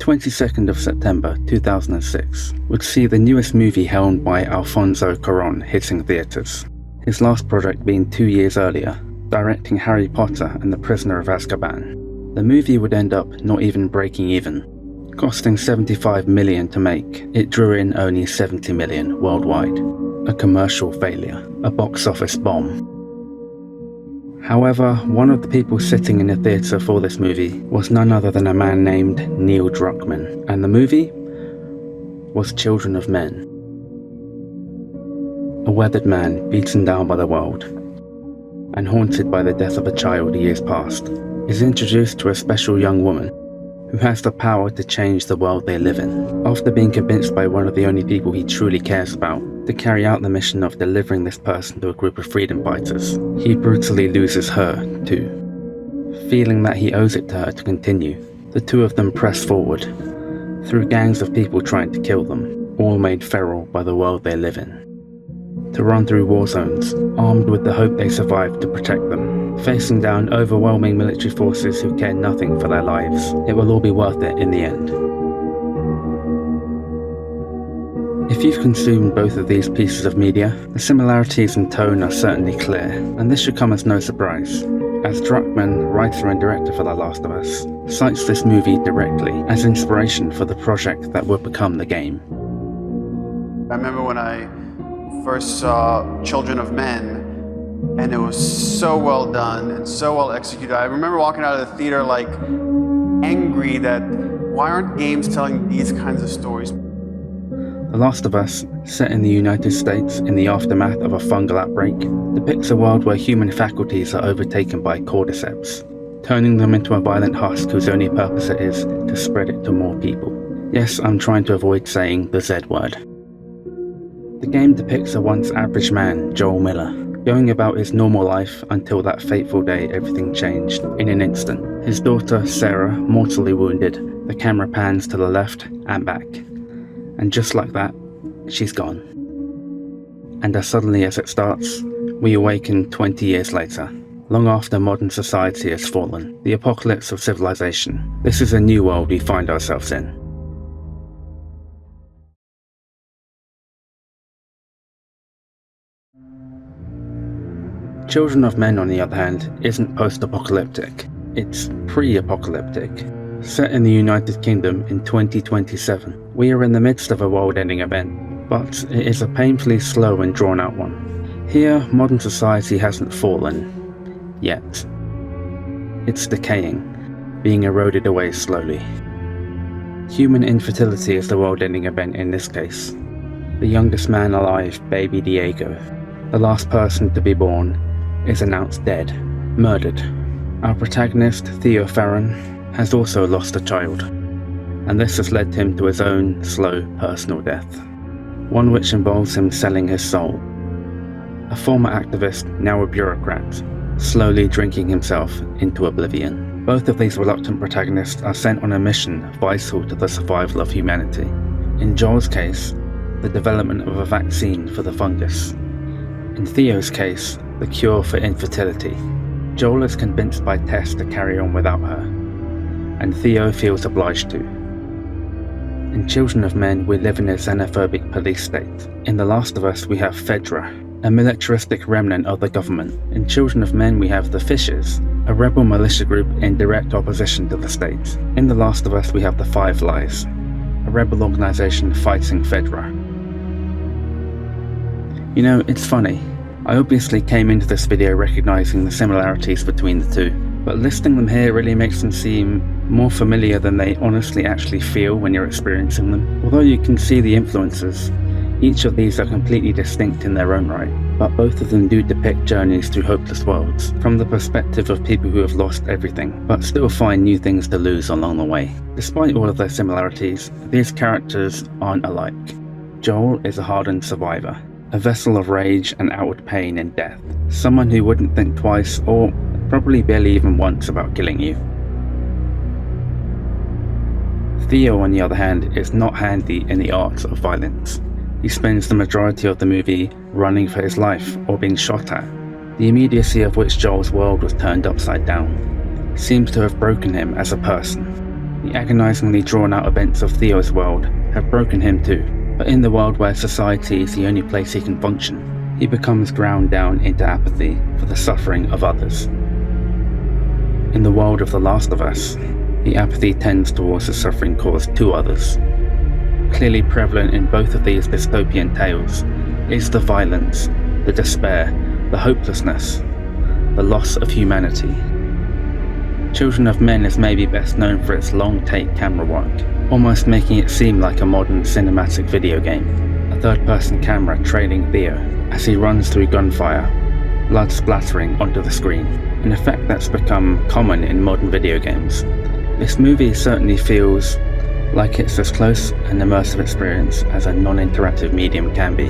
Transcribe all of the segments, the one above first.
22nd of September 2006 would see the newest movie helmed by Alfonso Cuarón hitting theatres, his last project being 2 years earlier, directing Harry Potter and the Prisoner of Azkaban. The movie would end up not even breaking even. Costing $75 million to make, it drew in only $70 million worldwide. A commercial failure, a box office bomb. However, one of the people sitting in the theatre for this movie was none other than a man named Neil Druckmann, and the movie was Children of Men. A weathered man beaten down by the world, and haunted by the death of a child years past, is introduced to a special young woman who has the power to change the world they live in. After being convinced by one of the only people he truly cares about to carry out the mission of delivering this person to a group of freedom fighters, he brutally loses her too. Feeling that he owes it to her to continue, the two of them press forward, through gangs of people trying to kill them, all made feral by the world they live in. To run through war zones, armed with the hope they survive to protect them, facing down overwhelming military forces who care nothing for their lives. It will all be worth it in the end. If you've consumed both of these pieces of media, the similarities in tone are certainly clear, and this should come as no surprise, as Druckmann, writer and director for The Last of Us, cites this movie directly as inspiration for the project that would become the game. I remember when I first saw Children of Men, and it was so well done and so well executed. I remember walking out of the theater like angry that why aren't games telling these kinds of stories? The Last of Us, set in the United States in the aftermath of a fungal outbreak, depicts a world where human faculties are overtaken by cordyceps, turning them into a violent husk whose only purpose it is to spread it to more people. Yes, I'm trying to avoid saying the Z word. The game depicts a once average man, Joel Miller, going about his normal life until that fateful day everything changed in an instant. His daughter, Sarah, mortally wounded, the camera pans to the left and back. And just like that, she's gone. And as suddenly as it starts, we awaken 20 years later, long after modern society has fallen, the apocalypse of civilization. This is a new world we find ourselves in. Children of Men, on the other hand, isn't post-apocalyptic. It's pre-apocalyptic. Set in the United Kingdom in 2027, we are in the midst of a world-ending event, but it is a painfully slow and drawn-out one. Here, modern society hasn't fallen, yet. It's decaying, being eroded away slowly. Human infertility is the world-ending event in this case. The youngest man alive, baby Diego, the last person to be born, is announced dead, murdered. Our protagonist, Theo Farron, has also lost a child, and this has led him to his own slow personal death, one which involves him selling his soul. A former activist, now a bureaucrat, slowly drinking himself into oblivion. Both of these reluctant protagonists are sent on a mission vital to the survival of humanity. In Joel's case, the development of a vaccine for the fungus. In Theo's case, the cure for infertility. Joel is convinced by Tess to carry on without her, and Theo feels obliged to. In Children of Men, we live in a xenophobic police state. In The Last of Us, we have Fedra, a militaristic remnant of the government. In Children of Men, we have the Fishers, a rebel militia group in direct opposition to the state. In The Last of Us, we have the Five Lies, a rebel organization fighting Fedra. You know, it's funny. I obviously came into this video recognizing the similarities between the two, but listing them here really makes them seem more familiar than they honestly actually feel when you're experiencing them. Although you can see the influences, each of these are completely distinct in their own right, but both of them do depict journeys through hopeless worlds, from the perspective of people who have lost everything, but still find new things to lose along the way. Despite all of their similarities, these characters aren't alike. Joel is a hardened survivor, a vessel of rage and outward pain and death, someone who wouldn't think twice or probably barely even once about killing you. Theo, on the other hand, is not handy in the art of violence. He spends the majority of the movie running for his life or being shot at. The immediacy of which Joel's world was turned upside down seems to have broken him as a person. The agonizingly drawn out events of Theo's world have broken him too, but in the world where society is the only place he can function, he becomes ground down into apathy for the suffering of others. In the world of The Last of Us, the apathy tends towards the suffering caused to others. Clearly prevalent in both of these dystopian tales is the violence, the despair, the hopelessness, the loss of humanity. Children of Men is maybe best known for its long-take camera work, almost making it seem like a modern cinematic video game. A third-person camera trailing Theo as he runs through gunfire, blood splattering onto the screen, an effect that's become common in modern video games. This movie certainly feels like it's as close an immersive experience as a non-interactive medium can be.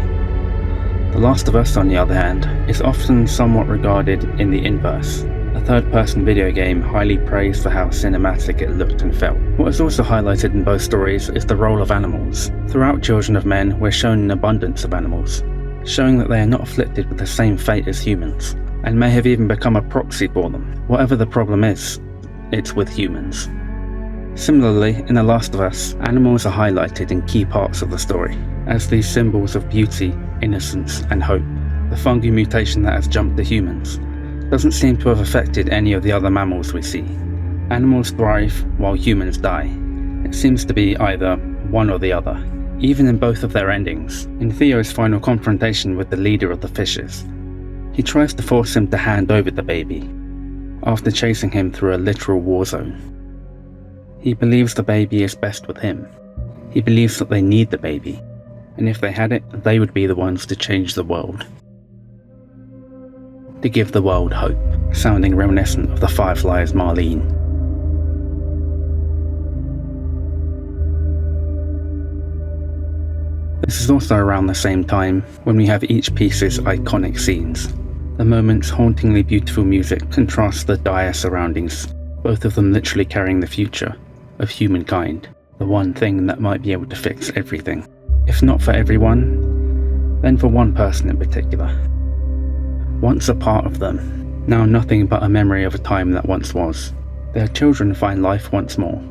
The Last of Us, on the other hand, is often somewhat regarded in the inverse. A third-person video game highly praised for how cinematic it looked and felt. What is also highlighted in both stories is the role of animals. Throughout Children of Men, we're shown an abundance of animals, showing that they are not afflicted with the same fate as humans, and may have even become a proxy for them. Whatever the problem is, it's with humans. Similarly, in The Last of Us, animals are highlighted in key parts of the story, as these symbols of beauty, innocence, and hope. The fungi mutation that has jumped to humans doesn't seem to have affected any of the other mammals we see. Animals thrive while humans die. It seems to be either one or the other, even in both of their endings. In Theo's final confrontation with the leader of the fishes, he tries to force him to hand over the baby, after chasing him through a literal war zone. He believes the baby is best with him. He believes that they need the baby, and if they had it, they would be the ones to change the world. To give the world hope, sounding reminiscent of the Firefly's Marlene. This is also around the same time when we have each piece's iconic scenes. The moment's hauntingly beautiful music contrasts the dire surroundings, both of them literally carrying the future of humankind, the one thing that might be able to fix everything. If not for everyone, then for one person in particular. Once a part of them, now nothing but a memory of a time that once was. Their children find life once more.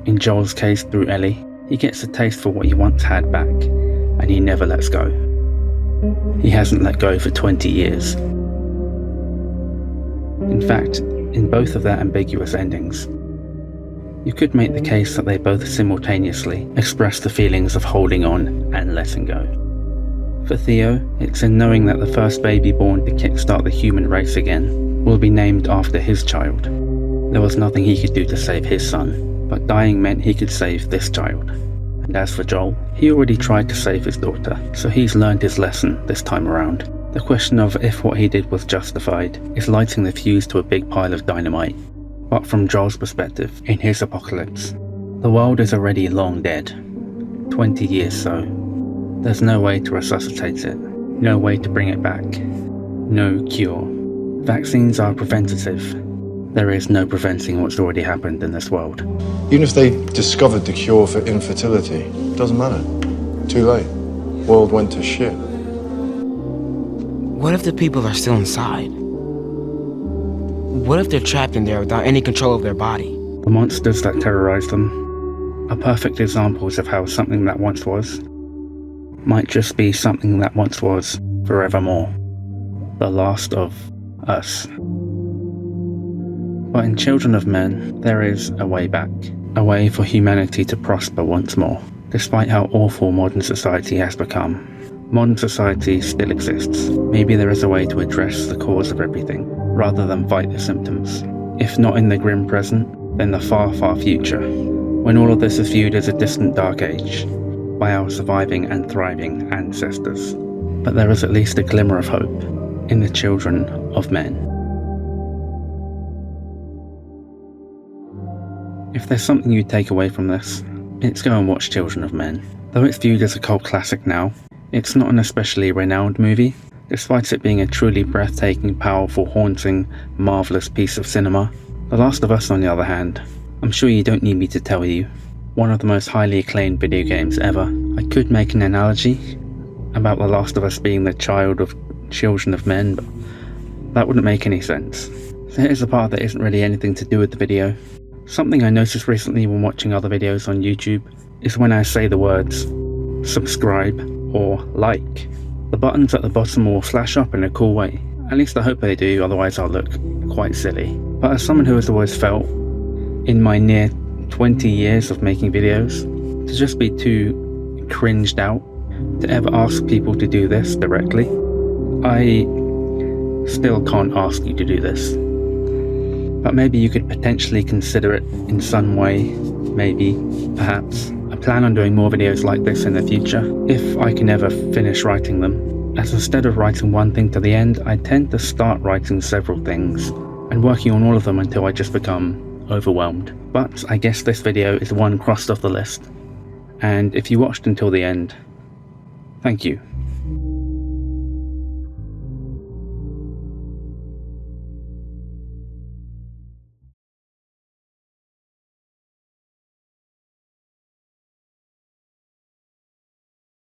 In Joel's case through Ellie, he gets a taste for what he once had back, and he never lets go. He hasn't let go for 20 years. In fact, in both of their ambiguous endings, you could make the case that they both simultaneously express the feelings of holding on and letting go. For Theo, it's in knowing that the first baby born to kickstart the human race again will be named after his child. There was nothing he could do to save his son, but dying meant he could save this child. And as for Joel, he already tried to save his daughter, so he's learned his lesson this time around. The question of if what he did was justified is lighting the fuse to a big pile of dynamite. But from Joel's perspective, in his apocalypse, the world is already long dead. 20 years so. There's no way to resuscitate it, no way to bring it back, no cure. Vaccines are preventative. There is no preventing what's already happened in this world. Even if they discovered the cure for infertility, it doesn't matter. Too late. World went to shit. What if the people are still inside? What if they're trapped in there without any control of their body? The monsters that terrorize them are perfect examples of how something that once was might just be something that once was forevermore. The Last of Us. But in Children of Men, there is a way back. A way for humanity to prosper once more. Despite how awful modern society has become, modern society still exists. Maybe there is a way to address the cause of everything, rather than fight the symptoms. If not in the grim present, then the far, far future, when all of this is viewed as a distant dark age by our surviving and thriving ancestors. But there is at least a glimmer of hope in the Children of Men. If there's something you take away from this, it's go and watch Children of Men. Though it's viewed as a cult classic now, it's not an especially renowned movie. Despite it being a truly breathtaking, powerful, haunting, marvellous piece of cinema. The Last of Us, on the other hand, I'm sure you don't need me to tell you, one of the most highly acclaimed video games ever. I could make an analogy about The Last of Us being the child of Children of Men, but that wouldn't make any sense. So here's the part that isn't really anything to do with the video, Something I noticed recently when watching other videos on YouTube is when I say the words subscribe or like, the buttons at the bottom will flash up in a cool way. At least I hope they do, otherwise I'll look quite silly. But as someone who has always felt, in my near 20 years of making videos, to just be too cringed out to ever ask people to do this directly, I still can't ask you to do this. But maybe you could potentially consider it in some way, maybe, perhaps. I plan on doing more videos like this in the future, if I can ever finish writing them, as instead of writing one thing to the end, I tend to start writing several things, and working on all of them until I just become overwhelmed. But I guess this video is one crossed off the list, and if you watched until the end, thank you.